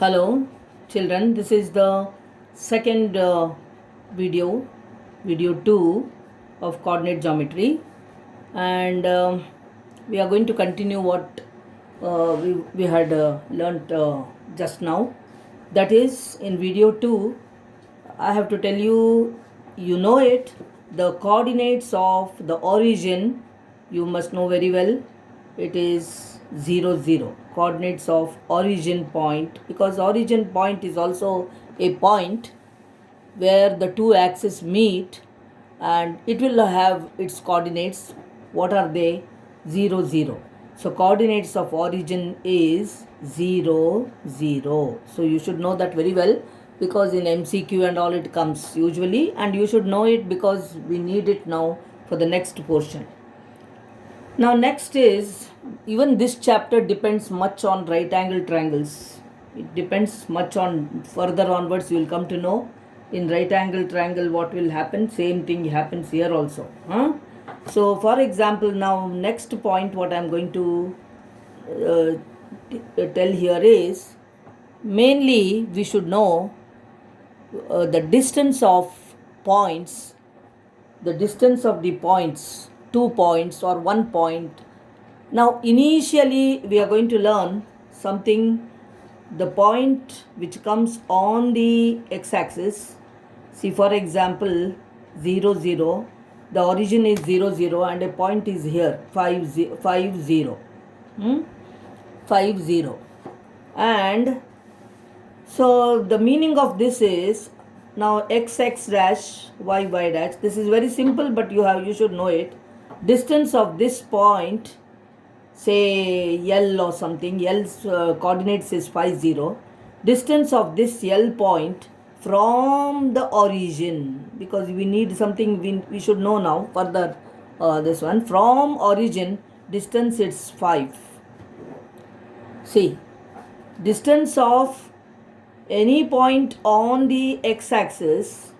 Hello children, this is the second video 2 of coordinate geometry, and we are going to continue what we had learnt just now. That is, in video 2 I have to tell you, you know it, the coordinates of the origin you must know very well. It is 0 0, coordinates of origin point, because origin point is also a point where the two axes meet, and it will have its coordinates. What are they? 0 0. So coordinates of origin is 0 0. So you should know that very well, because in MCQ and all it comes usually, and you should know it because we need it now for the next portion. Now next is, even this chapter depends much on right angle triangles. It depends much on, further onwards you will come to know in right angle triangle what will happen. Same thing happens here also. So for example, now next point what I am going to tell here is, mainly we should know the distance of points, the distance of the points, 2 points or 1 point. Now initially we are going to learn something, the point which comes on the x-axis. See, for example, 0 0, the origin is 0 0 and a point is here 5 0, 5 0. 5 0. And so the meaning of this is, now x x dash y y dash, this is very simple, but you should know it. Distance of this point, say L or something, L's coordinates is 5 0. Distance of this L point from the origin, because we need something we should know now further, this one, from origin distance it's 5. See, distance of any point on the x-axis,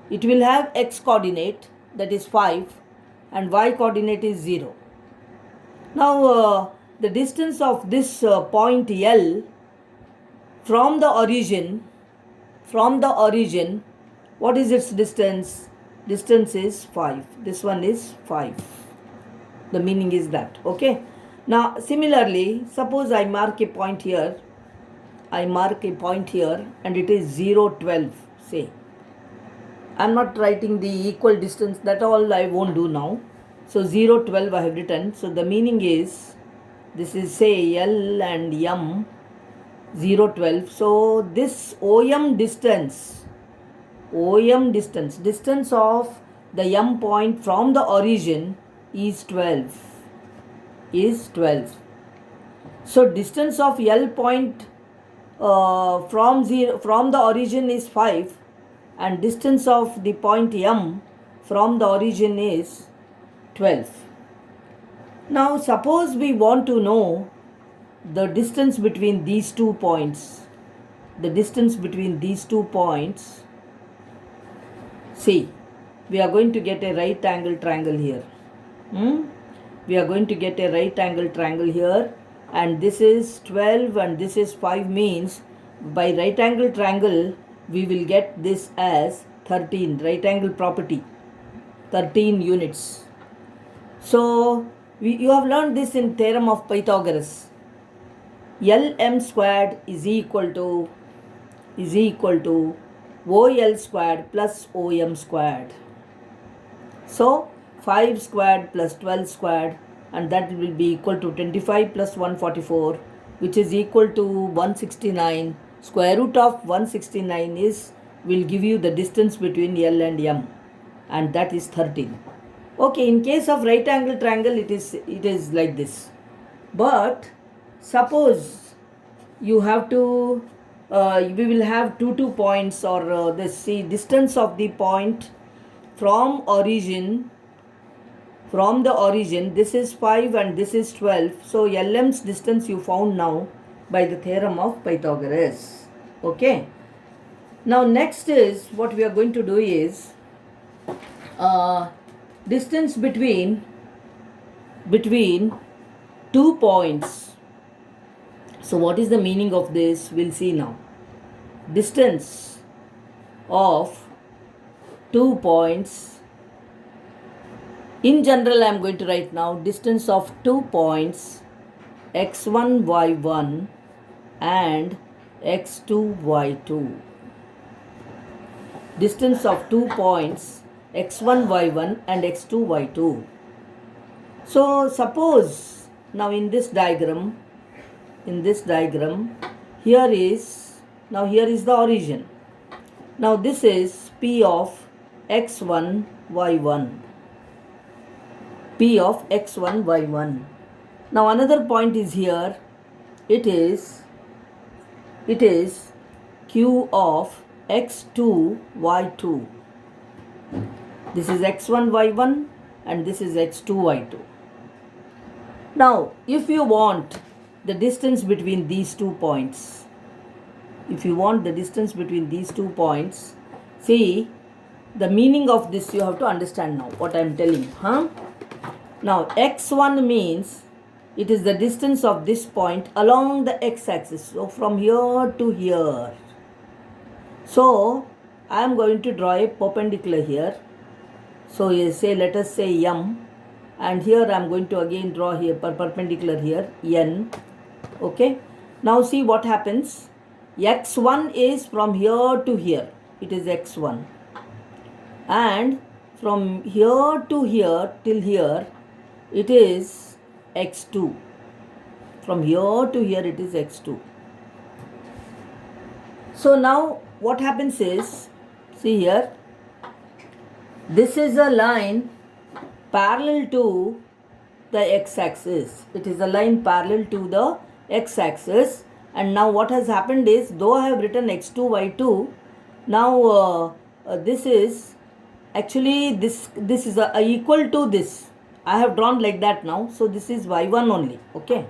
it will have x coordinate, that is 5, and y coordinate is 0. Now the distance of this point L from the origin, what is its distance? Distance is 5. This one is 5. The meaning is that. Okay. Now similarly, suppose I mark a point here. And it is 0 12. Say, I am not writing the equal distance, that all I won't do now. So 0 12 I have written. So the meaning is, this is say L and M, 0 12. So this OM distance of the M point from the origin is 12. So distance of L point from the origin is 5, and distance of the point M from the origin is 12. Now suppose we want to know the distance between these 2 points. See, we are going to get a right angle triangle here. And this is 12 and this is 5, means by right angle triangle we will get this as 13, right angle property, 13 units. So you have learned this in theorem of Pythagoras. LM squared is equal to OL squared plus OM squared. So 5 squared plus 12 squared, and that will be equal to 25 plus 144, which is equal to 169. Square root of 169 will give you the distance between L and M, and that is 13. Okay, in case of right angle triangle it is like this. But suppose you have to we will have two points, or this, see, distance of the point from the origin, this is 5 and this is 12. So LM's distance you found now by the theorem of Pythagoras. Okay. Now next is, what we are going to do is distance between 2 points. So what is the meaning of this? We'll see now. distance of 2 points. In general, I am going to write now distance of 2 points x1, y1 and x2, y2. Distance of 2 points x1, y1 and x2, y2. So suppose now in this diagram, here is the origin. Now this is P of x1, y1. P of x1, y1. Now another point is here. It is Q of x2, y2. This is x1, y1 and this is x2, y2. Now if you want the distance between these 2 points, see the meaning of this you have to understand now what I am telling. Now x1 means it is the distance of this point along the x-axis. So from here to here. So I am going to draw a perpendicular here. So let us say M, and here I am going to again draw here perpendicular here N. Okay. Now see what happens. X1 is from here to here. It is X1. And from here to here till here it is x2. From here to here it is x2. So now what happens is, see here, this is a line parallel to the x-axis. It is a line parallel to the x-axis. And now what has happened is, though I have written x2, y2, now this is actually this is equal to this. I have drawn like that now. So this is y1 only. Okay.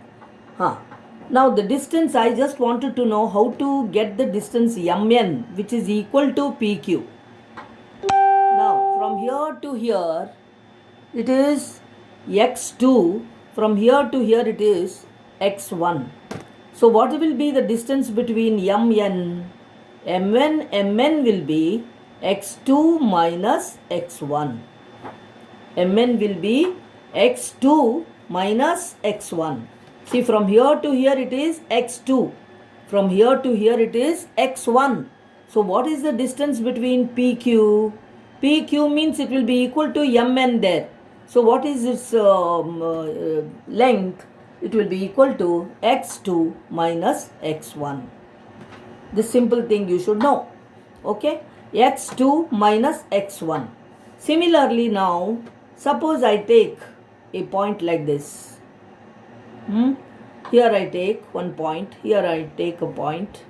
Now the distance, I just wanted to know how to get the distance mn, which is equal to pq. Now from here to here it is x2. From here to here it is x1. So what will be the distance between mn? mn will be x2 minus x1. mn will be x2 minus x1. See, from here to here it is x2. From here to here it is x1. So what is the distance between PQ? PQ means it will be equal to mn there. So what is its length? It will be equal to x2 minus x1. This simple thing you should know. Okay? x2 minus x1. Similarly now, suppose I take a point like this. Here I take one point, here I take a point.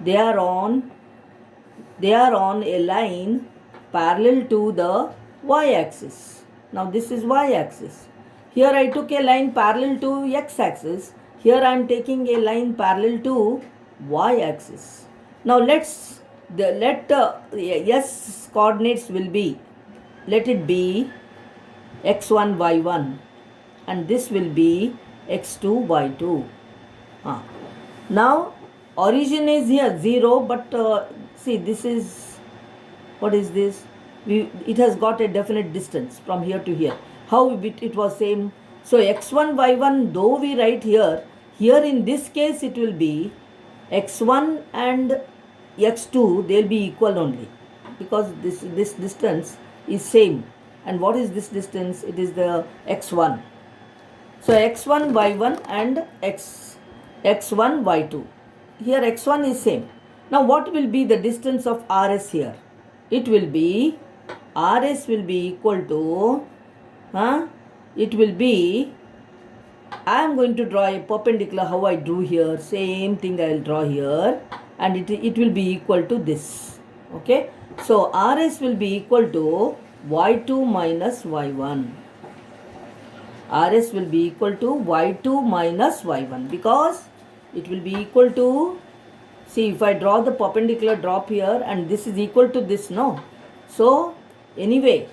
They are on a line parallel to the y-axis. Now this is y-axis. Here I took a line parallel to x-axis. Here I am taking a line parallel to y-axis. Now let S coordinates will be, let it be x1, y1, and this will be x2, y2. Now origin is here 0, but see, this is, what is this? It has got a definite distance from here to here. How it was same? So x1, y1, though we write here in this case it will be x1 and x2, they will be equal only, because this distance is same. And what is this distance? It is the x1. So x1, y1 and x1, y2. Here x1 is same. Now what will be the distance of RS here? It will be, RS will be equal to, it will be, I am going to draw a perpendicular how I drew here. Same thing I will draw here. And it will be equal to this. Okay. So RS will be equal to y2 minus y1. RS will be equal to y2 minus y1, because it will be equal to, see, if I draw the perpendicular drop here and this is equal to this, no? So anyway,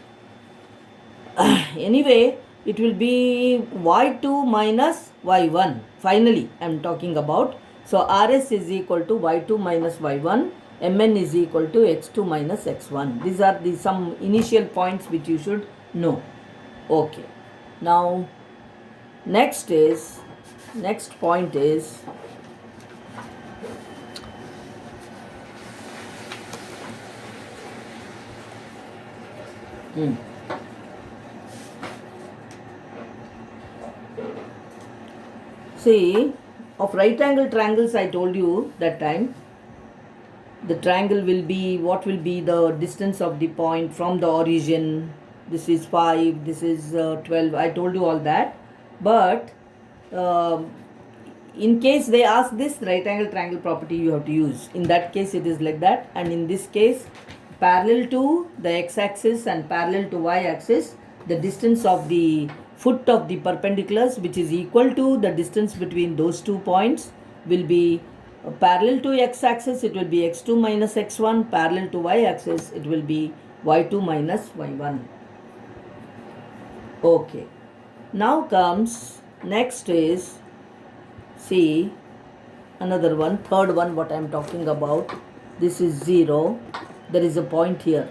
it will be y2 minus y1. Finally, I am talking about. So RS is equal to y2 minus y1. mn is equal to x2 minus x1. These are the some initial points which you should know. Okay. Now next point is see, of right angle triangles I told you that time, the triangle will be, what will be the distance of the point from the origin. This is 5, this is 12. I told you all that. But in case they ask this right angle triangle property, you have to use. In that case it is like that, and in this case parallel to the x-axis and parallel to y-axis, the distance of the foot of the perpendiculars, which is equal to the distance between those 2 points, will be parallel to x-axis, it will be x2 minus x1, parallel to y-axis, it will be y2 minus y1. Okay. Now comes, next is, see, another one, third one what I am talking about. This is 0. There is a point here.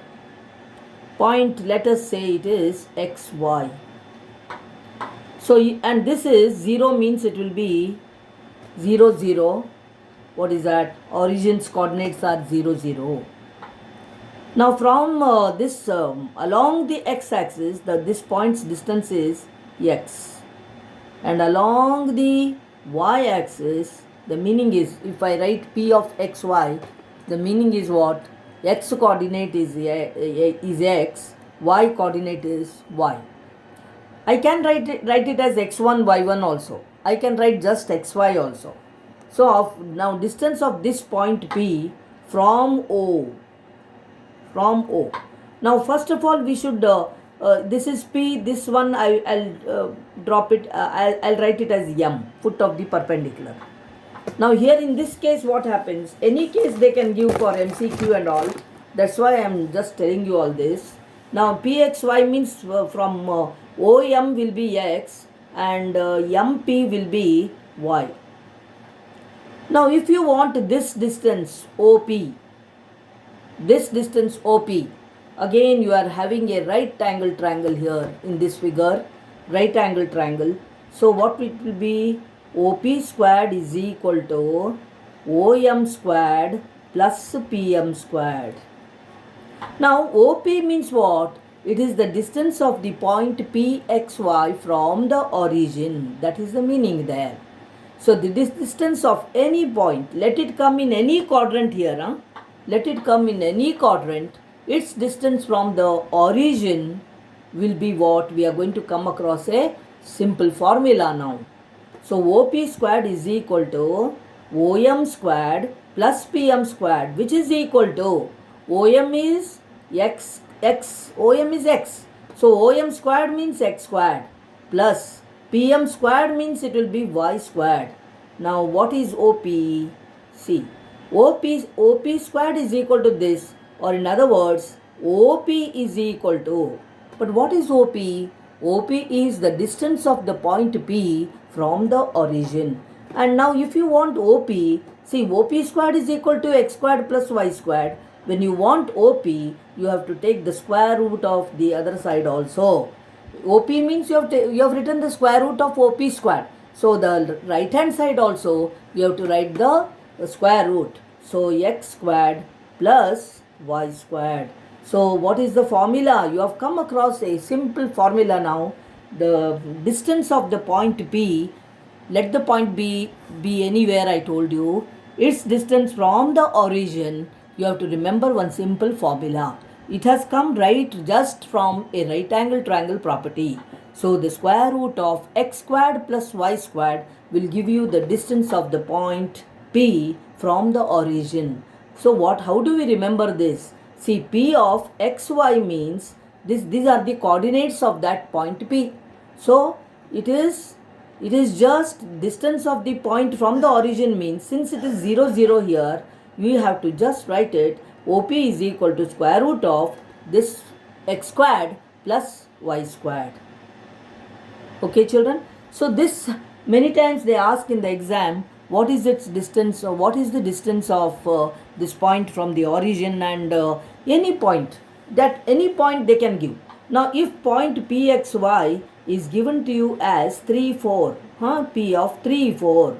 Point, let us say it is xy. So, and this is 0 means it will be 0, 0. What is that? Origin's coordinates are 0, 0. Now from this along the x-axis, this point's distance is x, and along the y-axis, the meaning is, if I write p of xy, the meaning is what? X coordinate is x, y coordinate is y. I can write it as x1, y1 also. I can write just xy also. So now distance of this point P from O. Now first of all we should, this is P, this one I'll drop it, I'll write it as m, foot of the perpendicular. Now here in this case what happens, any case they can give for MCQ and all, that's why I'm just telling you all this. Now PXY means from OM will be x and MP will be y. Now if you want this distance OP, again you are having a right angle triangle here in this figure, right angle triangle. So what it will be? OP squared is equal to OM squared plus PM squared. Now OP means what? It is the distance of the point PXY from the origin. That is the meaning there. So this distance of any point, let it come in any quadrant here. Let it come in any quadrant. Its distance from the origin will be what? We are going to come across a simple formula now. So OP squared is equal to OM squared plus PM squared, which is equal to OM is x, OM is x. So OM squared means x squared plus PM squared means it will be y squared. Now what is OP? See, OP squared is equal to this, or in other words, OP is equal to, but what is OP? OP is the distance of the point P from the origin. And now if you want OP, see, OP squared is equal to x squared plus y squared. When you want OP, you have to take the square root of the other side also. OP means you have written the square root of OP squared. So the right hand side also you have to write the square root. So x squared plus y squared. So what is the formula? You have come across a simple formula now. The distance of the point P, let the point be anywhere I told you, its distance from the origin, you have to remember one simple formula. It has come right just from a right angle triangle property. So the square root of x squared plus y squared will give you the distance of the point P from the origin. So how do we remember this? See, P of xy means these are the coordinates of that point P. So it is just distance of the point from the origin means, since it is 0, 0 here, you have to just write it OP is equal to square root of this x squared plus y squared. Okay children, so this many times they ask in the exam, what is its distance, or what is the distance of this point from the origin, and any point, that any point they can give. Now if point pxy is given to you as 3 4, p of 3 4,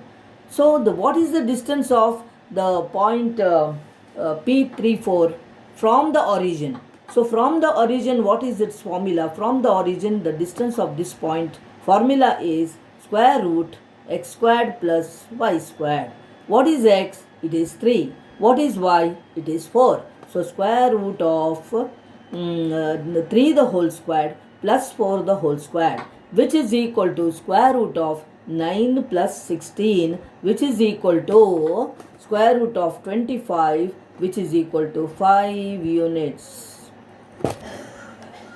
so what is the distance of the point p34 from the origin? So from the origin, what is its formula? From the origin, the distance of this point formula is square root x squared plus y squared. What is x? It is 3. What is y? It is 4. So square root of 3 the whole squared plus 4 the whole squared, which is equal to square root of 9 plus 16, which is equal to square root of 25, which is equal to 5 units.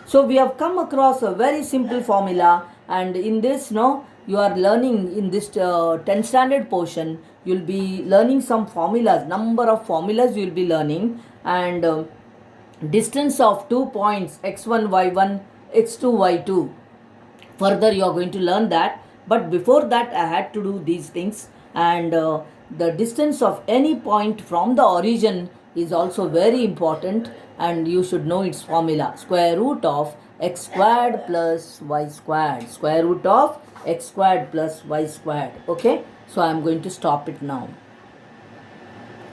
So we have come across a very simple formula, and in this, you are learning in this 10th standard portion, you will be learning some formulas, number of formulas you will be learning, and distance of 2 points x1 y1 x2 y2. Further you are going to learn that, but before that I had to do these things, and the distance of any point from the origin is also very important, and you should know its formula, square root of x squared plus y squared, square root of x squared plus y squared. Okay, so I am going to stop it now.